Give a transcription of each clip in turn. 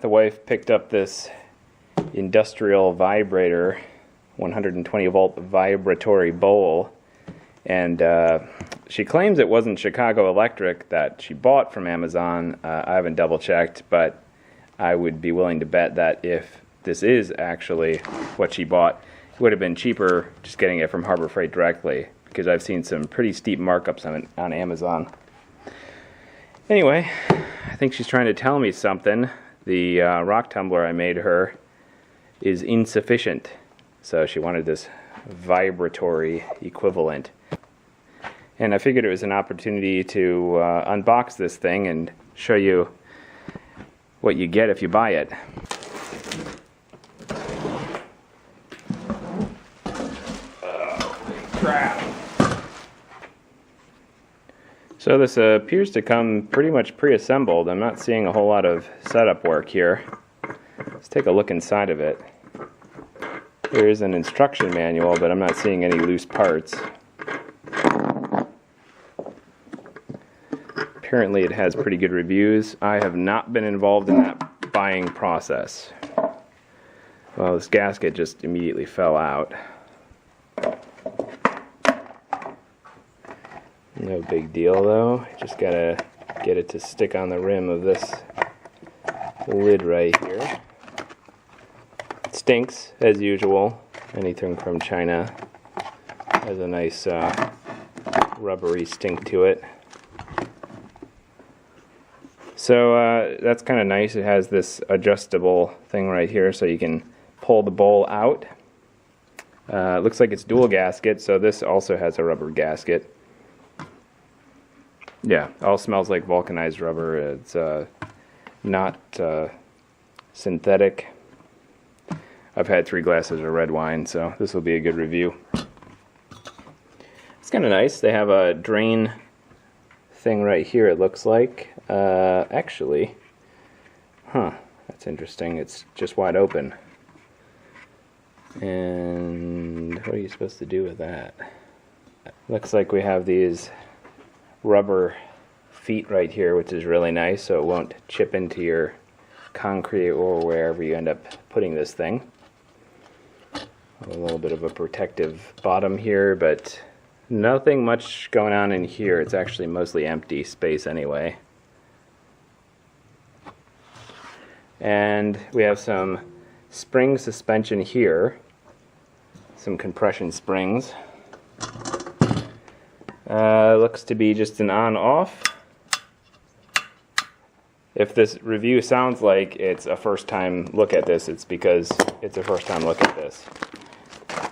the wife picked up this industrial vibrator, 120 volt vibratory bowl, and she claims it wasn't Chicago Electric that she bought from Amazon. I haven't double checked, but I would be willing to bet that if this is actually what she bought, it would have been cheaper just getting it from Harbor Freight directly, because I've seen some pretty steep markups on Amazon. Anyway, I think she's trying to tell me something. The rock tumbler I made her is insufficient, so she wanted this vibratory equivalent. And I figured it was an opportunity to unbox this thing and show you what you get if you buy it. Oh, crap. So this appears to come pretty much pre-assembled. I'm not seeing a whole lot of setup work here. Let's take a look inside of it. There is an instruction manual, but I'm not seeing any loose parts. Apparently it has pretty good reviews. I have not been involved in that buying process. Well, this gasket just immediately fell out. No big deal though, just gotta get it to stick on the rim of this lid right here. It stinks as usual. Anything from China has a nice rubbery stink to it. So that's kind of nice. It has this adjustable thing right here so you can pull the bowl out. It looks like it's dual gasket, so this also has a rubber gasket. Yeah, all smells like vulcanized rubber. It's not synthetic. I've had 3 glasses of red wine, so this will be a good review. It's kind of nice. They have a drain thing right here, it looks like. Actually, that's interesting. It's just wide open. And what are you supposed to do with that? Looks like we have these rubber feet right here, which is really nice, so it won't chip into your concrete or wherever you end up putting this thing. A little bit of a protective bottom here, but nothing much going on in here. It's actually mostly empty space anyway. And we have some spring suspension here, some compression springs. Looks to be just an on-off. If this review sounds like it's a first time look at this, it's because it's a first time look at this.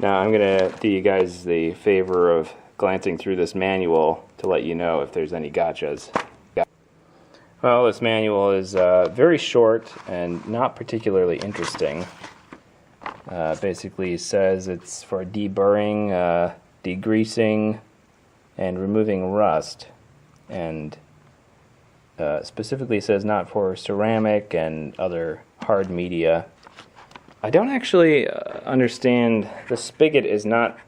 Now I'm going to do you guys the favor of glancing through this manual to let you know if there's any gotchas. Well, this manual is very short and not particularly interesting. Basically says it's for deburring, degreasing, and removing rust, and specifically says not for ceramic and other hard media. I don't actually understand. The spigot is not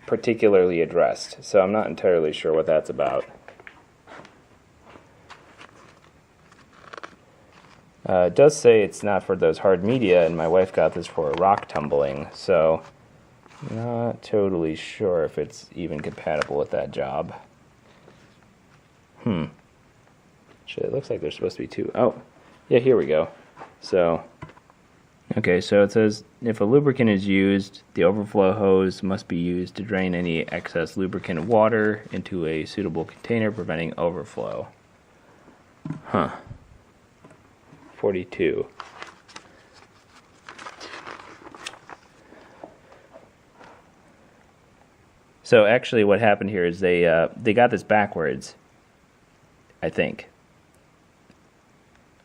particularly addressed, so I'm not entirely sure what that's about. It does say it's not for those hard media, and my wife got this for rock tumbling, so not totally sure if it's even compatible with that job. Shit, it looks like there's supposed to be 2. Oh, yeah, here we go. So, okay, so it says if a lubricant is used, the overflow hose must be used to drain any excess lubricant water into a suitable container, preventing overflow. 42. So actually what happened here is they got this backwards, I think.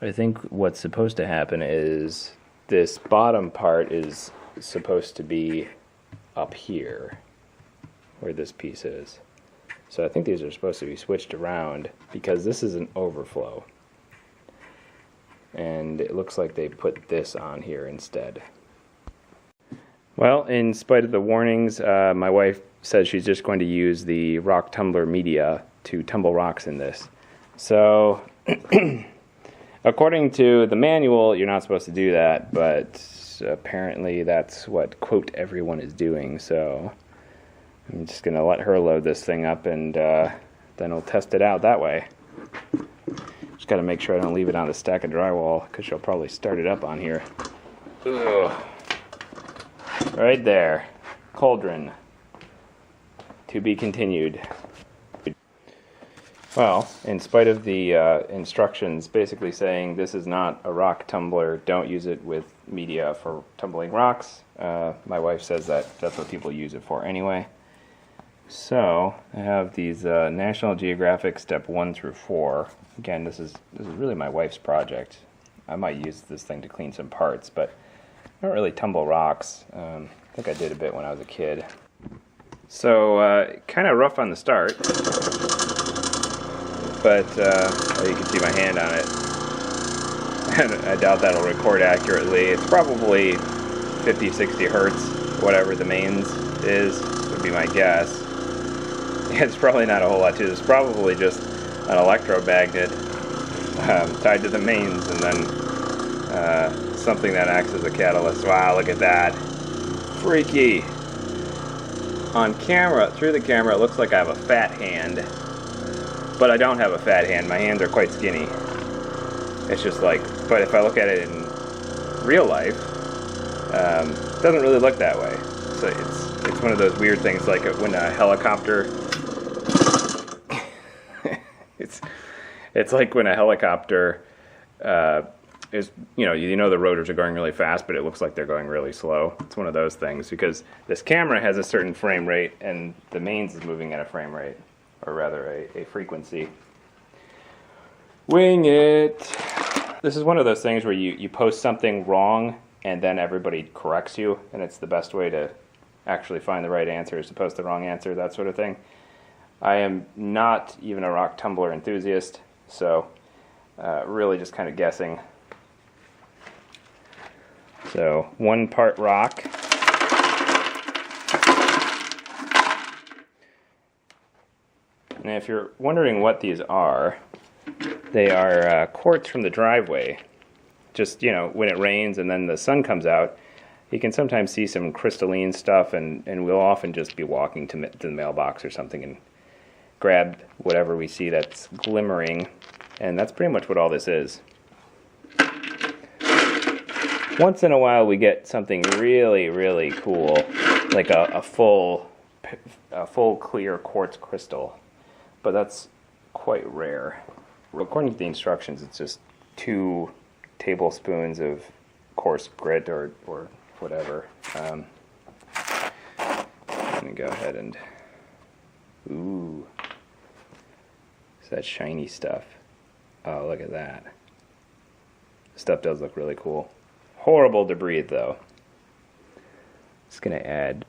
I think what's supposed to happen is this bottom part is supposed to be up here, where this piece is. So I think these are supposed to be switched around because this is an overflow. And it looks like they put this on here instead. Well, in spite of the warnings, my wife says she's just going to use the rock tumbler media to tumble rocks in this. So According to the manual, you're not supposed to do that, but apparently that's what, quote, everyone is doing, so I'm just going to let her load this thing up, and then we'll test it out that way. Just got to make sure I don't leave it on a stack of drywall, because she'll probably start it up on here. Ugh. Right there. Cauldron. To be continued. Well, in spite of the instructions basically saying this is not a rock tumbler, don't use it with media for tumbling rocks, my wife says that that's what people use it for anyway. So, I have these National Geographic Step 1 through 4. Again, this is really my wife's project. I might use this thing to clean some parts, but I don't really tumble rocks. I think I did a bit when I was a kid. So, kind of rough on the start. But you can see my hand on it. I doubt that'll record accurately. It's probably 50, 60 hertz, whatever the mains is, would be my guess. It's probably not a whole lot too. It's probably just an electromagnet tied to the mains, and then something that acts as a catalyst. Wow, look at that. Freaky. On camera, through the camera, it looks like I have a fat hand. But I don't have a fat hand. My hands are quite skinny. It's just like, but if I look at it in real life, it doesn't really look that way. So it's one of those weird things, like when a helicopter. it's like when a helicopter is, you know the rotors are going really fast, but it looks like they're going really slow. It's one of those things because this camera has a certain frame rate, and the mains is moving at a frame rate. Or rather, a frequency. Wing it! This is one of those things where you post something wrong, and then everybody corrects you, and it's the best way to actually find the right answer is to post the wrong answer, that sort of thing. I am not even a rock tumbler enthusiast, so really just kind of guessing. So, 1 part rock. And if you're wondering what these are, they are quartz from the driveway. Just, when it rains and then the sun comes out, you can sometimes see some crystalline stuff, and we'll often just be walking to the mailbox or something and grab whatever we see that's glimmering, and that's pretty much what all this is. Once in a while we get something really, really cool, like a full clear quartz crystal. But that's quite rare. According to the instructions, it's just 2 tablespoons of coarse grit or whatever. I'm going to go ahead and... Ooh. It's that shiny stuff. Oh, look at that. Stuff does look really cool. Horrible to breathe, though. Just going to add...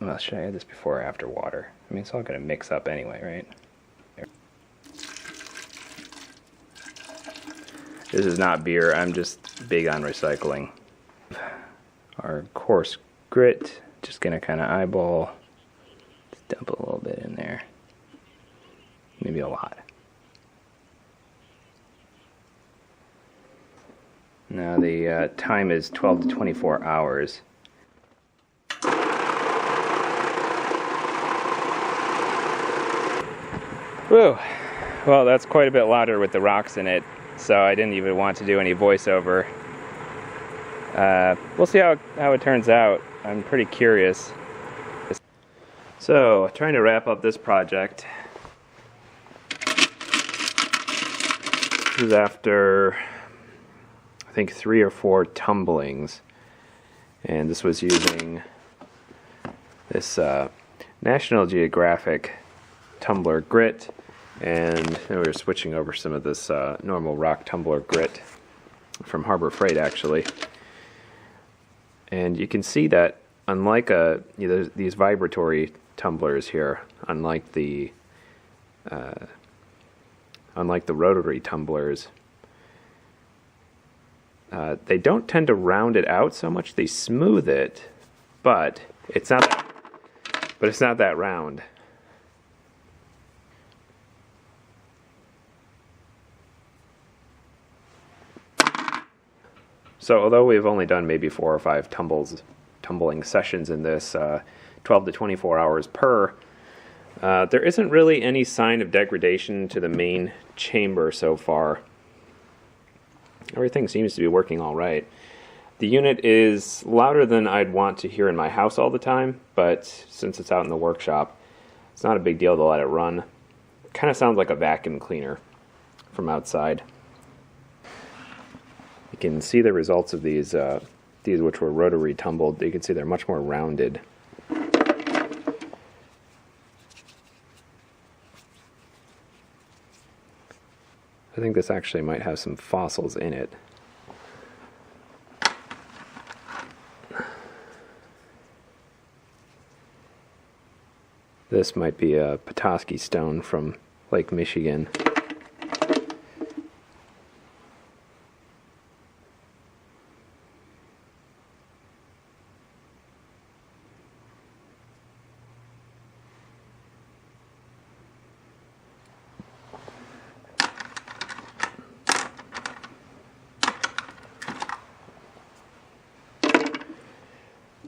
Well, should I add this before or after water? I mean, it's all going to mix up anyway, right? This is not beer, I'm just big on recycling. Our coarse grit, just gonna kind of eyeball, just dump a little bit in there. Maybe a lot. Now the time is 12 to 24 hours. Whew. Well, that's quite a bit louder with the rocks in it. So I didn't even want to do any voiceover. We'll see how it turns out. I'm pretty curious. So, trying to wrap up this project. This is after, I think, 3 or 4 tumblings. And this was using this National Geographic Tumbler grit. And we were switching over some of this normal rock tumbler grit from Harbor Freight, actually. And you can see that unlike these vibratory tumblers here, unlike the rotary tumblers, they don't tend to round it out so much. They smooth it, but it's not that round. So although we've only done maybe 4 or 5 tumbling sessions in this, 12 to 24 hours per, there isn't really any sign of degradation to the main chamber so far. Everything seems to be working all right. The unit is louder than I'd want to hear in my house all the time, but since it's out in the workshop, it's not a big deal to let it run. It kind of sounds like a vacuum cleaner from outside. You can see the results of these which were rotary tumbled. You can see they're much more rounded. I think this actually might have some fossils in it. This might be a Petoskey stone from Lake Michigan.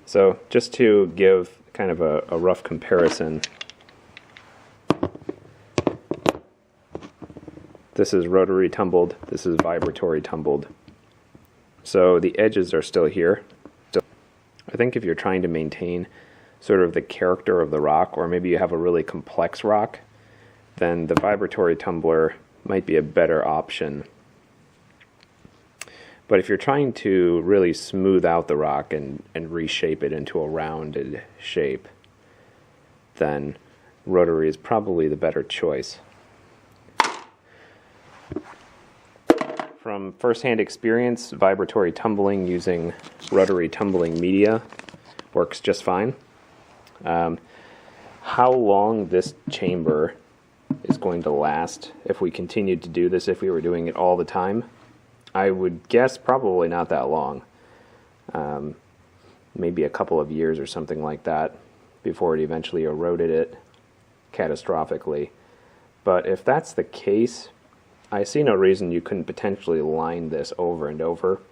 So just to give kind of a rough comparison, this is rotary tumbled, this is vibratory tumbled. So the edges are still here. So I think if you're trying to maintain sort of the character of the rock, or maybe you have a really complex rock, then the vibratory tumbler might be a better option. But if you're trying to really smooth out the rock and reshape it into a rounded shape, then rotary is probably the better choice. From first-hand experience, vibratory tumbling using rotary tumbling media works just fine. How long this chamber is going to last if we continued to do this, if we were doing it all the time, I would guess probably not that long. Maybe a couple of years or something like that before it eventually eroded it catastrophically. But if that's the case, I see no reason you couldn't potentially line this over and over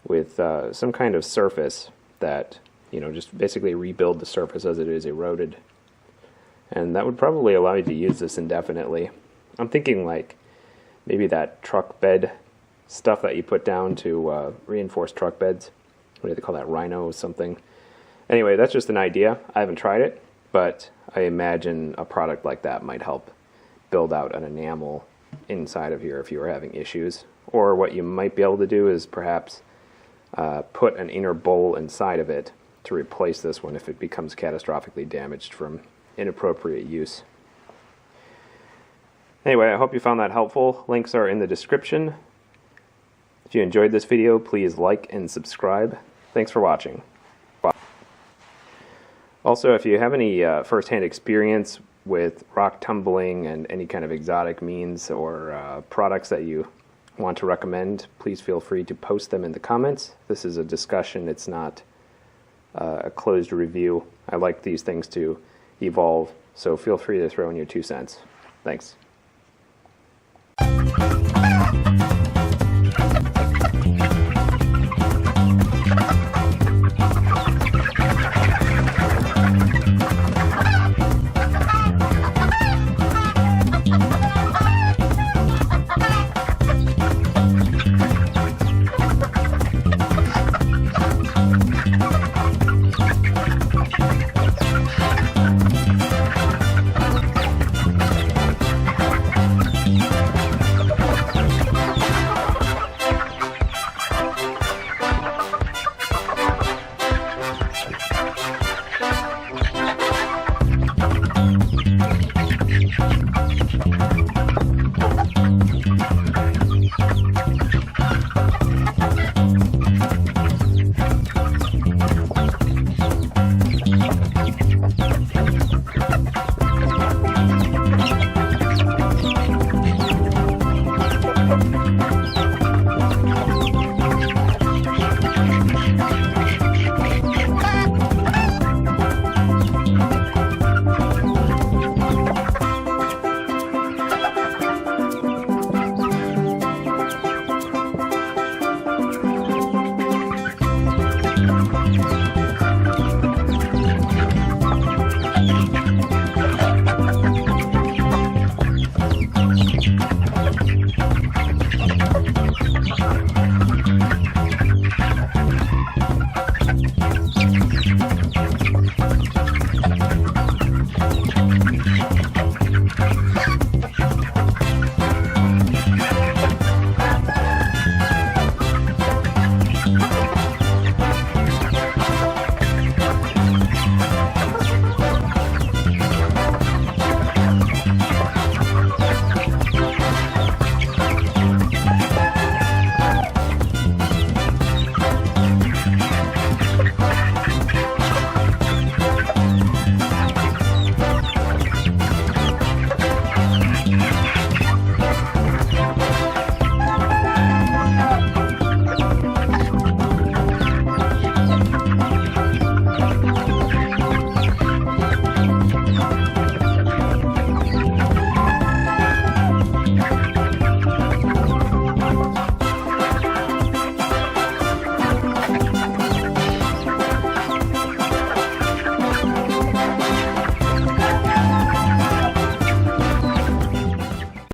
with some kind of surface that, you know, just basically rebuild the surface as it is eroded. And that would probably allow you to use this indefinitely. I'm thinking like maybe that truck bed stuff that you put down to reinforce truck beds. What do they call that? Rhino or something. Anyway, that's just an idea. I haven't tried it, but I imagine a product like that might help build out an enamel inside of here if you were having issues. Or what you might be able to do is perhaps put an inner bowl inside of it to replace this one if it becomes catastrophically damaged from inappropriate use. Anyway, I hope you found that helpful. Links are in the description. If you enjoyed this video, please like and subscribe. Thanks for watching. Also, if you have any first-hand experience with rock tumbling and any kind of exotic means or products that you want to recommend, please feel free to post them in the comments. This is a discussion, it's not a closed review. I like these things to evolve, so feel free to throw in your 2 cents. Thanks.